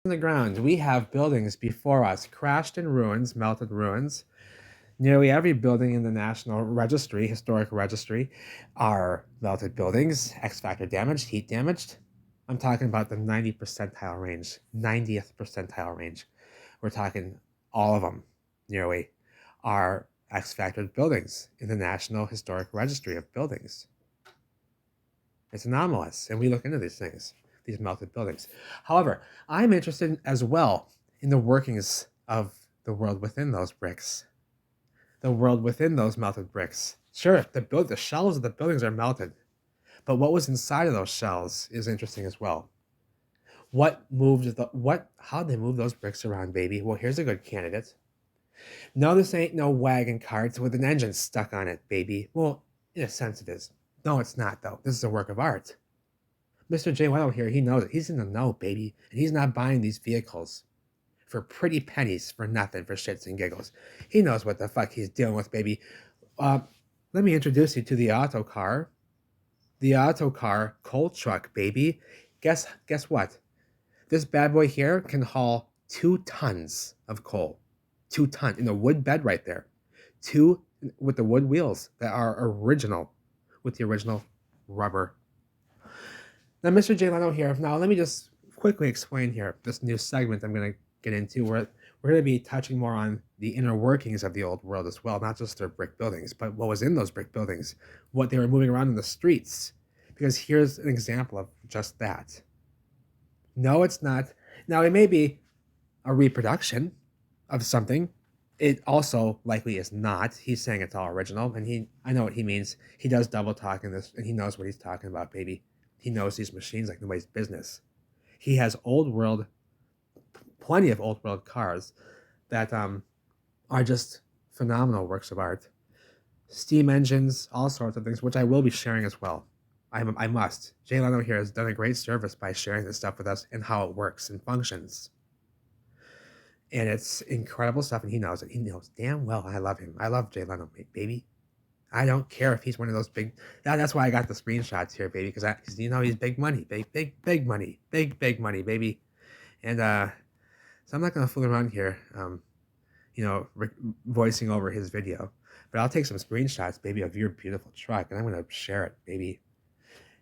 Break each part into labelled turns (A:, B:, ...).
A: the ground. We have buildings before us, crashed in ruins, melted ruins. Nearly every building in the National Registry, Historic Registry, are melted buildings, X-factor damaged, heat damaged. I'm talking about the 90th percentile range, 90th percentile range. We're talking all of them, nearly, are X-factor buildings in the National Historic Registry of Buildings. It's anomalous, and we look into these things, these melted buildings. However, I'm interested as well in the workings of the world within those bricks, the world within those melted bricks. Sure, the shells of the buildings are melted, but what was inside of those shells is interesting as well. How'd they move those bricks around, baby? Well, here's a good candidate. No, this ain't no wagon cart with an engine stuck on it, baby. Well, in a sense it is. No, it's not, though. This is a work of art. Mr. J. Leno here, he knows it. He's in the know, baby. And he's not buying these vehicles for pretty pennies for nothing, for shits and giggles. He knows what the fuck he's dealing with, baby. Let me introduce you to the Autocar. The Autocar Coaltruck, baby. Guess what? This bad boy here can haul 2 tons of coal. 2 tons in the wood bed right there. 2 with the wood wheels that are original, with the original rubber. Now, Mr. J. Leno here. Now, let me just quickly explain here this new segment I'm going to get into, where we're going to be touching more on the inner workings of the old world as well, not just their brick buildings, but what was in those brick buildings, what they were moving around in the streets. Because here's an example of just that. No, it's not. Now, it may be a reproduction of something. It also likely is not. He's saying it's all original, and I know what he means. He does double talk in this, and he knows what he's talking about, baby. He knows these machines like nobody's business. He has plenty of old world cars that are just phenomenal works of art. Steam engines, all sorts of things, which I will be sharing as well. I must. Jay Leno here has done a great service by sharing this stuff with us and how it works and functions. And it's incredible stuff, and he knows it. He knows damn well I love him. I love Jay Leno, baby. I don't care if he's one of those big. That's why I got the screenshots here, baby, because he's big money, big money, big money, baby. And so I'm not gonna fool around here, voicing over his video, but I'll take some screenshots, baby, of your beautiful truck, and I'm gonna share it, baby.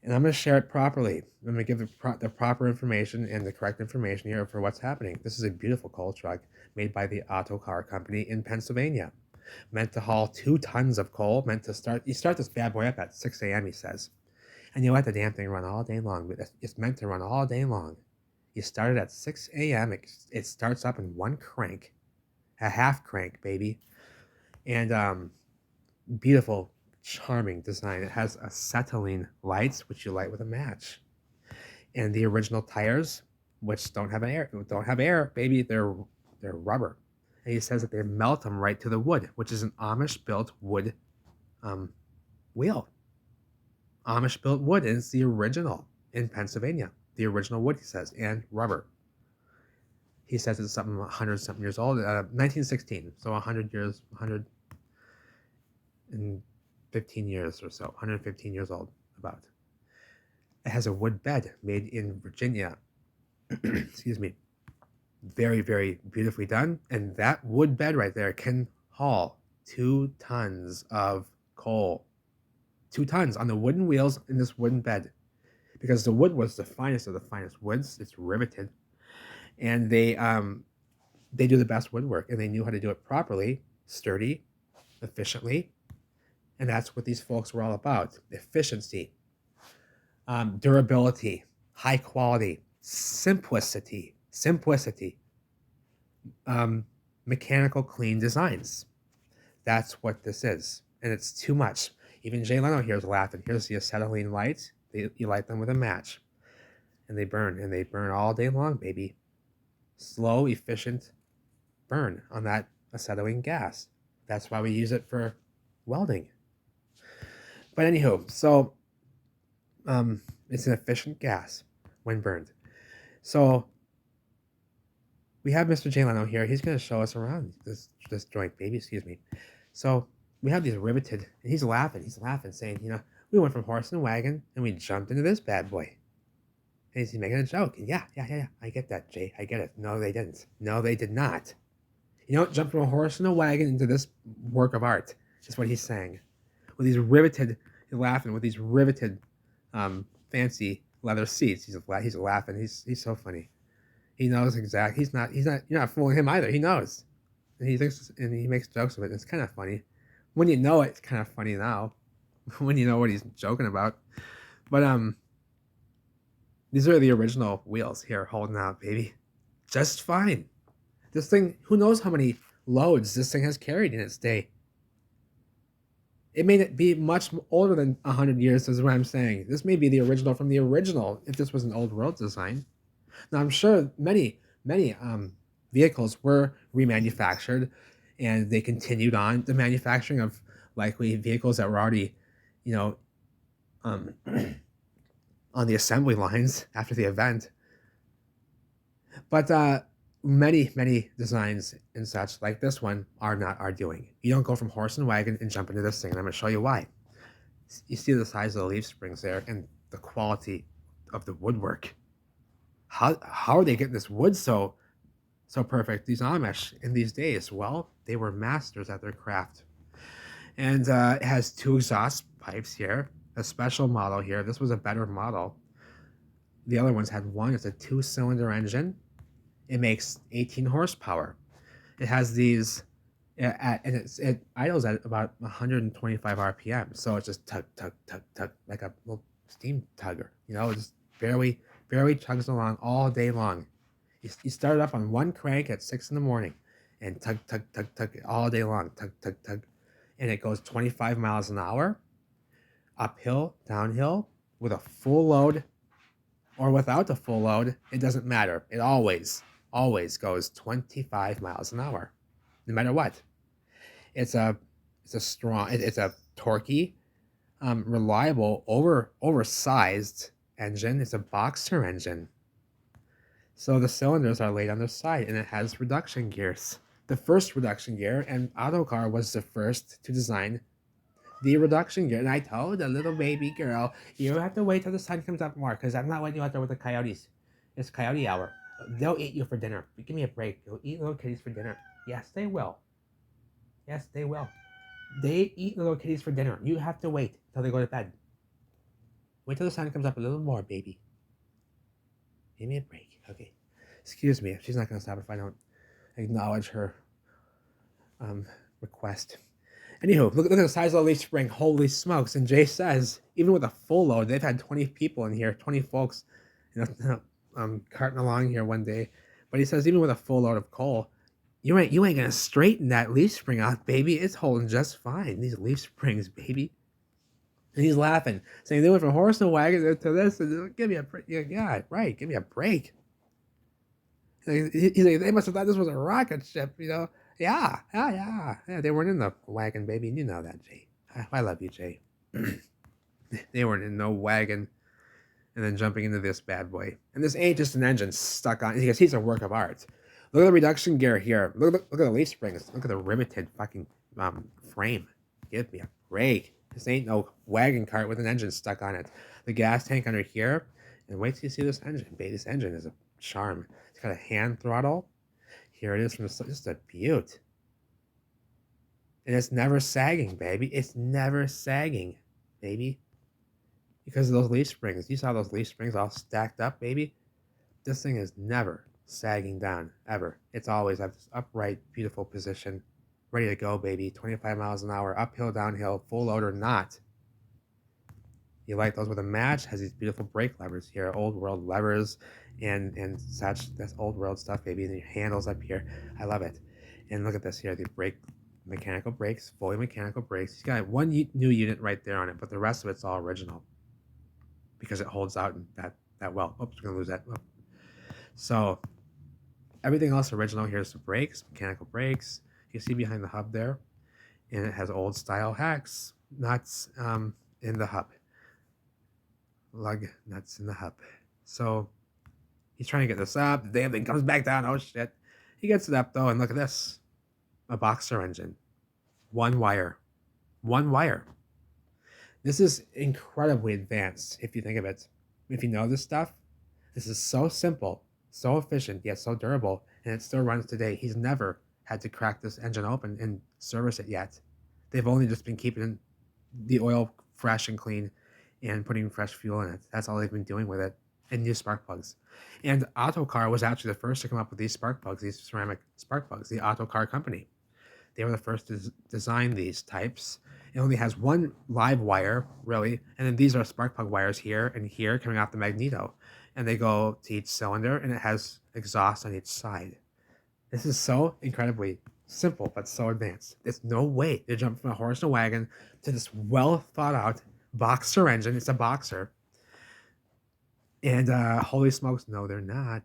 A: And I'm gonna share it properly. I'm gonna give the proper information and the correct information here for what's happening. This is a beautiful coal truck made by the Autocar company in Pennsylvania. Meant to haul 2 tons of coal, you start this bad boy up at 6 a.m., he says. And you let the damn thing run all day long. It's meant to run all day long. You start it at 6 a.m., it starts up in one crank, a half crank, baby. And beautiful, charming design. It has acetylene lights, which you light with a match. And the original tires, which don't have air, baby, they're rubber. And he says that they melt them right to the wood, which is an Amish-built wood wheel. Amish-built wood is the original in Pennsylvania. The original wood, he says, and rubber. He says it's something 100-something years old, 1916, so 100 years, 115 years or so, 115 years old, about. It has a wood bed made in Virginia. Excuse me. Very, very beautifully done. And that wood bed right there can haul 2 tons of coal. 2 tons on the wooden wheels in this wooden bed. Because the wood was the finest of the finest woods. It's riveted. And they do the best woodwork. And they knew how to do it properly, sturdy, efficiently. And that's what these folks were all about. Efficiency, durability, high quality, simplicity, mechanical clean designs. That's what this is. And it's too much. Even Jay Leno here is laughing. Here's the acetylene lights. You light them with a match. And they burn all day long, baby. Slow, efficient burn on that acetylene gas. That's why we use it for welding. But anywho, so it's an efficient gas when burned. So we have Mr. Jay Leno here. He's going to show us around this joint, baby. Excuse me. So we have these riveted, and he's laughing, saying, we went from horse and wagon, and we jumped into this bad boy. And he's making a joke. And yeah. I get that, Jay. I get it. No, they didn't. No, they did not. You don't jump from a horse and a wagon into this work of art. Is what he's saying. With these riveted, he's laughing with these riveted, fancy leather seats. He's laughing. He's so funny. He knows exactly. He's not. You're not fooling him either. He knows, and he thinks and he makes jokes of it. It's kind of funny. When you know it, it's kind of funny now. When you know what he's joking about. But these are the original wheels here, holding out, baby, just fine. This thing, who knows how many loads this thing has carried in its day. It may be much older than 100 years, is what I'm saying. This may be the original from the original, if this was an old world design. Now, I'm sure many vehicles were remanufactured, and they continued on the manufacturing of likely vehicles that were already, you know, um, on the assembly lines after the event. But many designs and such like this one are not our doing. You don't go from horse and wagon and jump into this thing, and I'm going to show you why. You see the size of the leaf springs there and the quality of the woodwork. How are they getting this wood so perfect, these Amish, in these days? Well, they were masters at their craft. And it has 2 exhaust pipes here, a special model here. This was a better model. The other ones had 1. It's a 2-cylinder engine. It makes 18 horsepower. It has these, it idles at about 125 RPM. So it's just tug, like a little steam tugger. You know, it just barely chugs along all day long. You start it up on 1 crank at 6 in the morning, and tug all day long, tug, and it goes 25 miles an hour, uphill, downhill, with a full load, or without the full load. It doesn't matter. It always goes 25 miles an hour, no matter what. It's a strong, it's a torquey, reliable, oversized engine. It's a boxer engine. So the cylinders are laid on the side, and it has reduction gears. The first reduction gear, and Autocar was the first to design the reduction gear. And I told the little baby girl, you have to wait till the sun comes up more, because I'm not letting you out there with the coyotes. It's coyote hour. They'll eat you for dinner. Give me a break. They'll eat little kitties for dinner. Yes, they will. Yes, they will. They eat little kitties for dinner. You have to wait till they go to bed. Wait till the sun comes up a little more, baby. Give me a break. Okay. Excuse me. She's not going to stop if I don't acknowledge her request. Anywho, look at the size of the leaf spring. Holy smokes. And Jay says, even with a full load, they've had 20 people in here, 20 folks, carting along here one day. But he says, even with a full load of coal, you ain't gonna straighten that leaf spring out, baby. It's holding just fine. These leaf springs, baby. And he's laughing, saying they went from horse and wagon to this. And give me a break. Yeah, right. Give me a break. He's like, they must have thought this was a rocket ship, you know. Yeah. They weren't in the wagon, baby. And you know that, Jay. I love you, Jay. They weren't in no wagon. And then jumping into this bad boy. And this ain't just an engine stuck on, because he's a work of art. Look at the reduction gear here. Look at the leaf springs. Look at the riveted fucking frame. Give me a break. This ain't no wagon cart with an engine stuck on it. The gas tank under here. And wait till you see this engine, baby. This engine is a charm. It's got a hand throttle. Here it is from the, just a beaut. And it's never sagging, baby. It's never sagging, baby. Because of those leaf springs. You saw those leaf springs all stacked up, baby? This thing is never sagging down, ever. It's always at this upright, beautiful position. Ready to go, baby. 25 miles an hour, uphill, downhill, full load or not. You like those with a match? Has these beautiful brake levers here, old world levers and such. That's old world stuff, baby. And your handles up here. I love it. And look at this here, the brake, mechanical brakes, fully mechanical brakes. He's got one new unit right there on it, but the rest of it's all original because it holds out that well. Oops, we're gonna lose that. Oh. So everything else original. Here's the brakes, mechanical brakes. You see behind the hub there, and it has old style hex nuts in the hub. Lug nuts in the hub. So he's trying to get this up. The damn thing comes back down. Oh shit. He gets it up though, and look at this. A boxer engine. One wire. This is incredibly advanced if you think of it. If you know this stuff, This is so simple, so efficient, yet so durable, and it still runs today. He's never had to crack this engine open and service it yet. They've only just been keeping the oil fresh and clean and putting fresh fuel in it. That's all they've been doing with it, and new spark plugs. And Autocar was actually the first to come up with these spark plugs, these ceramic spark plugs, the Autocar company. They were the first to design these types. It only has one live wire, really, and then these are spark plug wires here and here coming off the Magneto. And they go to each cylinder, and it has exhaust on each side. This is so incredibly simple, but so advanced. There's no way to jump from a horse and a wagon to this well thought out boxer engine. It's a boxer. And holy smokes, no, they're not.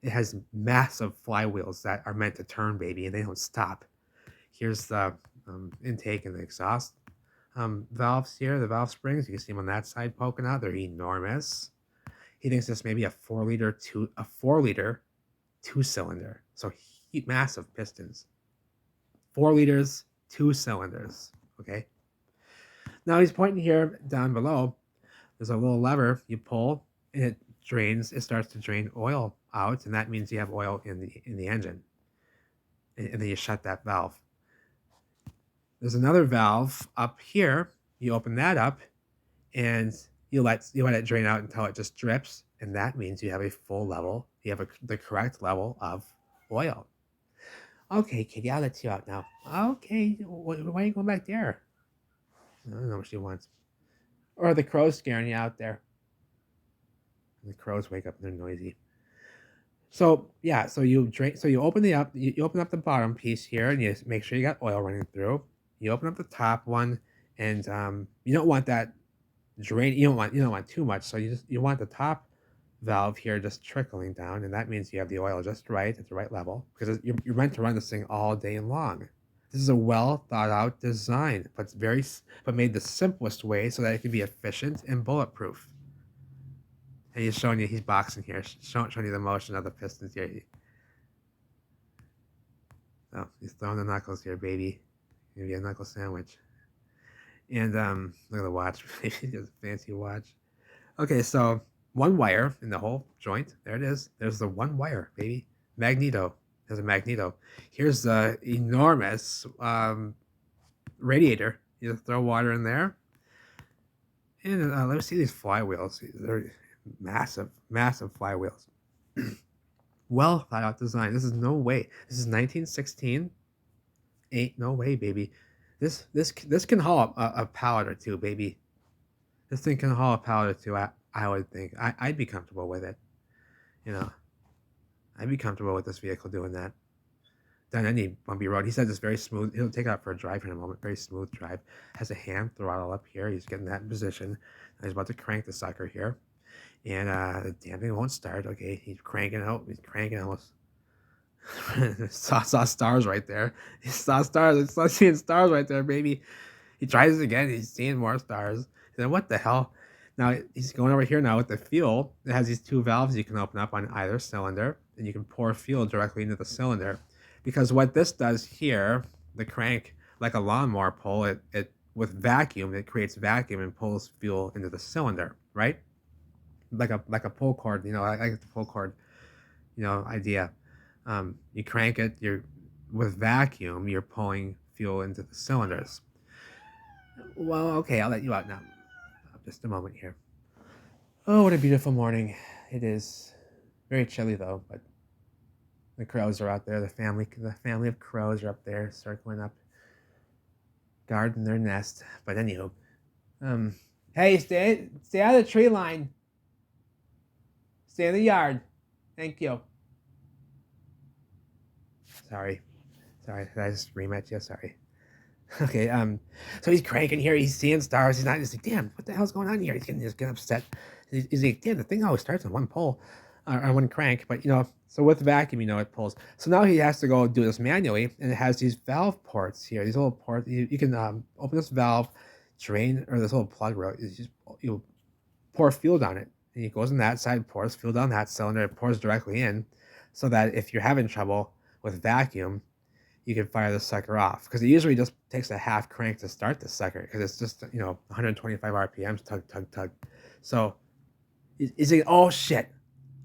A: It has massive flywheels that are meant to turn, baby, and they don't stop. Here's the intake and the exhaust valves here, the valve springs. You can see them on that side poking out. They're enormous. He thinks this may be a 4-liter two-cylinder. So massive pistons. 4 liters, 2 cylinders. Okay. Now he's pointing here down below. There's a little lever you pull, and it drains. It starts to drain oil out, and that means you have oil in the engine. And then you shut that valve. There's another valve up here. You open that up, and you let it drain out until it just drips, and that means you have a full level. You have the correct level of oil. Okay, Kitty, I'll let you out now. Okay, why are you going back there? I don't know what she wants. Or the crows scaring you out there. The crows wake up and they're noisy. So yeah, so you open you open up the bottom piece here, and you make sure you got oil running through. You open up the top one, and you don't want that drain. You don't want too much. So you want the top valve here just trickling down, and that means you have the oil just right at the right level, because you're meant to run this thing all day long. This is a well thought out design, but made the simplest way so that it can be efficient and bulletproof. And he's showing you, he's boxing here, showing you the motion of the pistons here. Oh, he's throwing the knuckles here, baby. Maybe a knuckle sandwich. And look at the watch. He has a fancy watch. Okay, so one wire in the whole joint. There it is. There's the one wire, baby. Magneto. There's a Magneto. Here's the enormous radiator. You just throw water in there. And let me see these flywheels. They're massive, massive flywheels. Well thought out design. This is no way. This is 1916. Ain't no way, baby. This can haul a pallet or two, baby. This thing can haul a pallet or two. I would think. I'd be comfortable with it. You know, I'd be comfortable with this vehicle doing that. Down any bumpy road. He says it's very smooth. He'll take it out for a drive in a moment. Very smooth drive. Has a hand throttle up here. He's getting that in position. He's about to crank the sucker here. And the damn thing won't start. Okay, he's cranking out. He's cranking almost. saw stars right there. He saw stars. He's saw seeing stars right there, baby. He tries it again. He's seeing more stars. Then what the hell? Now he's going over here now with the fuel. It has these two valves you can open up on either cylinder, and you can pour fuel directly into the cylinder. Because what this does here, the crank, like a lawnmower pull, it with vacuum, it creates vacuum and pulls fuel into the cylinder, right? Like a pull cord, like the pull cord, idea. You crank it, with vacuum, you're pulling fuel into the cylinders. Well, okay, I'll let you out now. Just a moment here. Oh, what a beautiful morning. It is very chilly though, but the crows are out there. The family of crows are up there circling up, guarding their nest. But anywho, hey, stay out of the tree line. Stay in the yard. Thank you. Sorry. Did I just scream at you? Sorry. Okay, so he's cranking here. He's seeing stars. He's like, damn, what the hell's going on here? He's getting upset. He's like, damn, the thing always starts on one pull, on one crank. But, so with vacuum, it pulls. So now he has to go do this manually, and it has these valve ports here. These little ports. You can open this valve, drain, or this little plug row. You pour fuel down it. And he goes on that side, pours fuel down that cylinder, it pours directly in, so that if you're having trouble with vacuum, you can fire the sucker off, because it usually just takes a half crank to start the sucker, because it's just 125 RPMs, tug. So he's like, oh shit,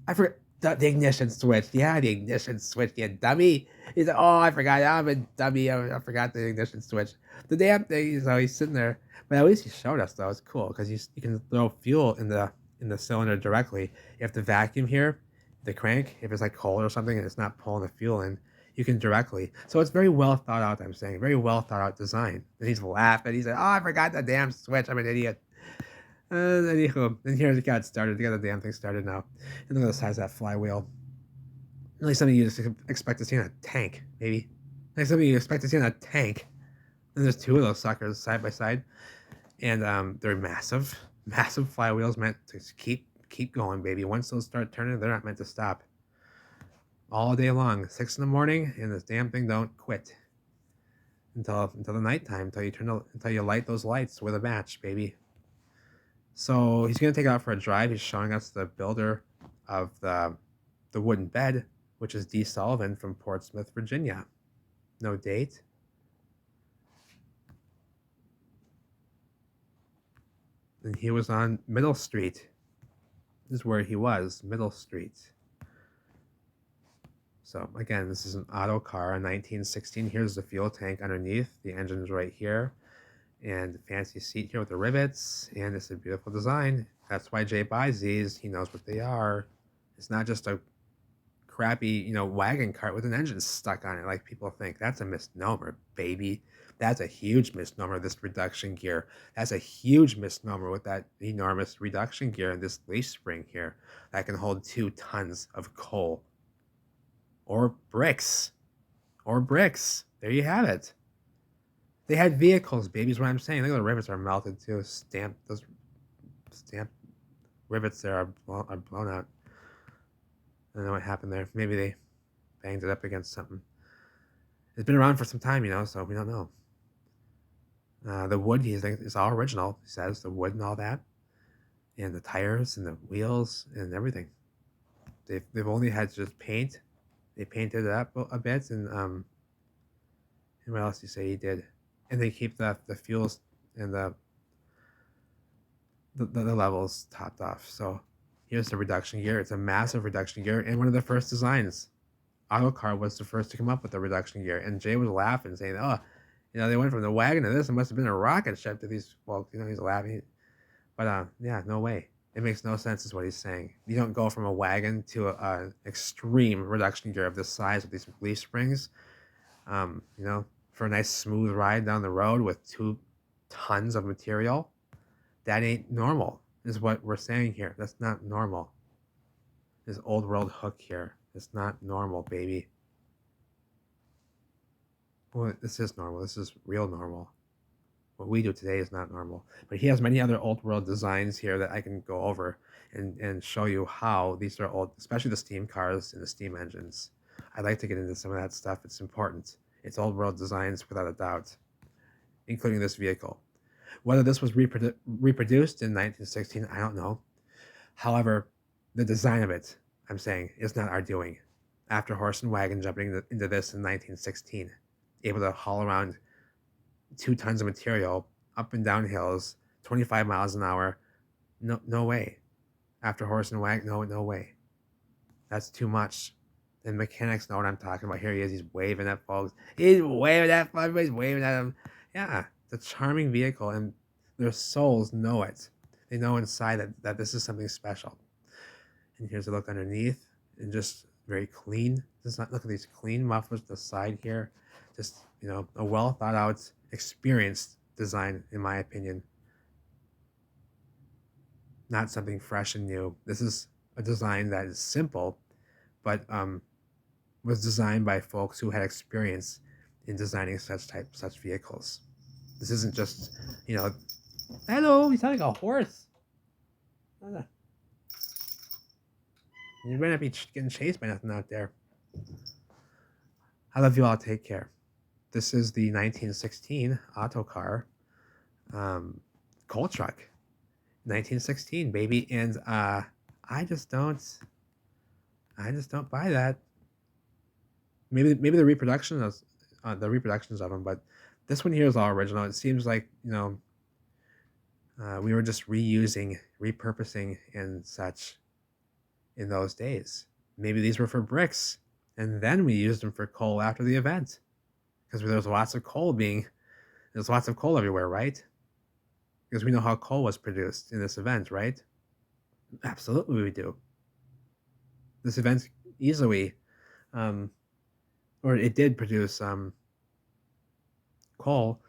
A: I forgot the ignition switch. Yeah, the ignition switch. You dummy. He's like, oh, I forgot. I'm a dummy. I forgot the ignition switch. The damn thing. So he's sitting there, but at least he showed us though. It's cool because you can throw fuel in the cylinder directly. You have to vacuum here, the crank. If it's like cold or something and it's not pulling the fuel in, you can directly. So it's very well thought out. I'm saying very well thought out design. And he's laughing. He's like, oh, I forgot the damn switch. I'm an idiot. Anywho, and here it got started. They got the damn thing started now. And look at the size of that flywheel. Like something you just expect to see in a tank, maybe. Like something you expect to see in a tank. And there's two of those suckers side by side, and they're massive, massive flywheels meant to keep going, baby. Once those start turning, they're not meant to stop. All day long, 6 in the morning, and this damn thing don't quit until the nighttime, until you light those lights with a match, baby. So he's gonna take it out for a drive. He's showing us the builder of the wooden bed, which is D. Sullivan from Portsmouth, Virginia. No date. And he was on Middle Street. This is where he was, Middle Street. So again, this is an Autocar, a 1916. Here's the fuel tank underneath. The engine's right here. And fancy seat here with the rivets. And it's a beautiful design. That's why Jay buys these. He knows what they are. It's not just a crappy, wagon cart with an engine stuck on it like people think. That's a misnomer, baby. That's a huge misnomer, this reduction gear. That's a huge misnomer with that enormous reduction gear and this leaf spring here that can hold 2 tons of coal. Or bricks. There you have it. They had vehicles, baby, is what I'm saying. Look at the rivets are melted too. Those stamp rivets there are blown out. I don't know what happened there. Maybe they banged it up against something. It's been around for some time, so we don't know. The wood, he thinks, is all original. He says the wood and all that, and the tires and the wheels and everything. They've only had to just paint. They painted it up a bit, and what else do you say he did? And they keep the fuels and the levels topped off. So here's the reduction gear. It's a massive reduction gear, and one of the first designs. Autocar was the first to come up with the reduction gear, and Jay was laughing, saying, "Oh, they went from the wagon to this. It must have been a rocket ship to these folks." He's laughing, but yeah, no way. It makes no sense, is what he's saying. You don't go from a wagon to an extreme reduction gear of this size with these leaf springs, for a nice smooth ride down the road with 2 tons of material. That ain't normal, is what we're saying here. That's not normal. This old world hook here. It's not normal, baby. Well, this is normal. This is real normal. What we do today is not normal. But he has many other old world designs here that I can go over and show you how these are old, especially the steam cars and the steam engines. I'd like to get into some of that stuff. It's important. It's old world designs without a doubt, including this vehicle. Whether this was reproduced in 1916, I don't know. However, the design of it, I'm saying, is not our doing. After horse and wagon jumping into this in 1916, able to haul around 2 tons of material up and down hills, 25 miles an hour, no way. After horse and wagon, no way. That's too much. And mechanics know what I'm talking about. Here he is. He's waving at folks. Everybody's waving at him. Yeah, it's a charming vehicle, and their souls know it. They know inside that this is something special. And here's a look underneath, and just very clean. Look at these clean mufflers to the side here. Just, a well thought out, experienced design, in my opinion. Not something fresh and new. This is a design that is simple, but was designed by folks who had experience in designing such vehicles. This isn't just, hello, you sound like a horse. You might not be getting chased by nothing out there. I love you all. Take care. This is the 1916 Autocar Coaltruck. 1916, baby. And I just don't buy that. Maybe the reproductions of them, but this one here is all original. It seems like we were just reusing, repurposing, and such. in those days. Maybe these were for bricks, and then we used them for coal after the event because there's lots of coal everywhere, right? Because we know how coal was produced in this event, right? Absolutely, we do. This event easily, um, or it did produce coal,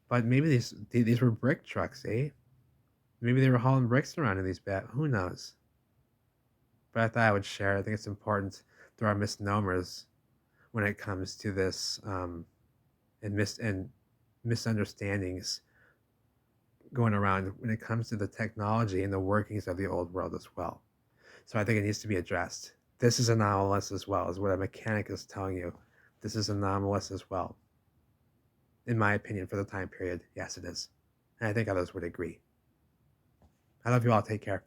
A: but maybe these were brick trucks, eh? Maybe they were hauling bricks around in these bad. Who knows? But I thought I would share. I think it's important. There are misnomers when it comes to this, and misunderstandings going around when it comes to the technology and the workings of the old world as well. So I think it needs to be addressed. This is anomalous as well, is what a mechanic is telling you. This is anomalous as well. In my opinion, for the time period, yes, it is. And I think others would agree. I love you all. Take care.